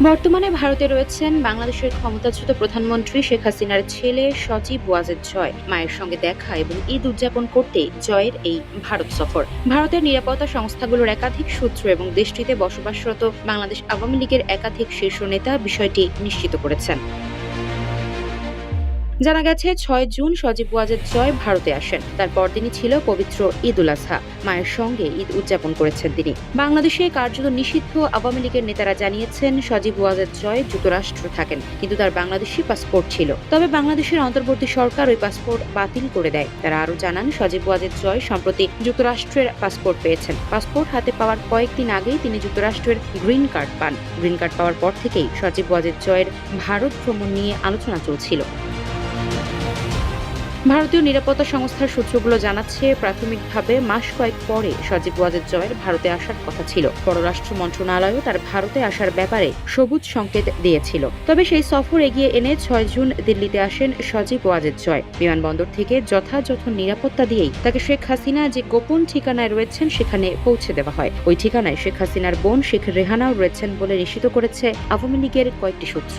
বর্তমানে ভারতে রয়েছেন বাংলাদেশের ক্ষমতাচ্যুত প্রধানমন্ত্রী শেখ হাসিনার ছেলে সজীব ওয়াজেদ জয়। মায়ের সঙ্গে দেখা এবং ঈদ উদযাপন করতে জয়ের এই ভারত সফর। ভারতের নিরাপত্তা সংস্থাগুলোর একাধিক সূত্র এবং দেশটিতে বসবাসরত বাংলাদেশ আওয়ামী লীগের একাধিক শীর্ষ নেতা বিষয়টি নিশ্চিত করেছেন। জানা গেছে ৬ জুন সজীব ওয়াজেদ জয় ভারতে আসেন। তার পরদিনই ছিল পবিত্র ঈদ উল আজহা। মায়ের সঙ্গে ঈদ উদযাপন করেছেন তিনি। বাংলাদেশে কার্যত নিষিদ্ধ আওয়ামী লীগের নেতারা জানিয়েছেন সজীব ওয়াজেদ জয় যুক্তরাষ্ট্র থাকেন, কিন্তু তার বাংলাদেশি পাসপোর্ট ছিল। তবে বাংলাদেশের অন্তর্বর্তী সরকার ওই পাসপোর্ট বাতিল করে দেয়। তারা আরও জানান সজীব ওয়াজেদ জয় সম্প্রতি যুক্তরাষ্ট্রের পাসপোর্ট পেয়েছেন। পাসপোর্ট হাতে পাওয়ার কয়েকদিন আগেই তিনি যুক্তরাষ্ট্রের গ্রিন কার্ড পান। গ্রিন কার্ড পাওয়ার পর থেকেই সজীব ওয়াজেদ জয়ের ভারত ভ্রমণ নিয়ে আলোচনা চলছিল। ভারতীয় নিরাপত্তা সংস্থার সূত্রগুলো জানাচ্ছে, প্রাথমিকভাবে মাস কয়েক পরে সজীব ওয়াজেদ জয়ের ভারতে আসার কথা ছিল। পররাষ্ট্র মন্ত্রণালয়ও তার ভারতে আসার ব্যাপারে সবুজ সংকেত দিয়েছিল। তবে সেই সফর এগিয়ে এনে ৬ জুন দিল্লিতে আসেন সজীব ওয়াজেদ জয়। বিমানবন্দর থেকে যথাযথ নিরাপত্তা দিয়েই তাকে শেখ হাসিনা যে গোপন ঠিকানায় রয়েছেন সেখানে পৌঁছে দেওয়া হয়। ওই ঠিকানায় শেখ হাসিনার বোন শেখ রেহানাও রয়েছেন বলে নিশ্চিত করেছে আওয়ামী লীগের কয়েকটি সূত্র।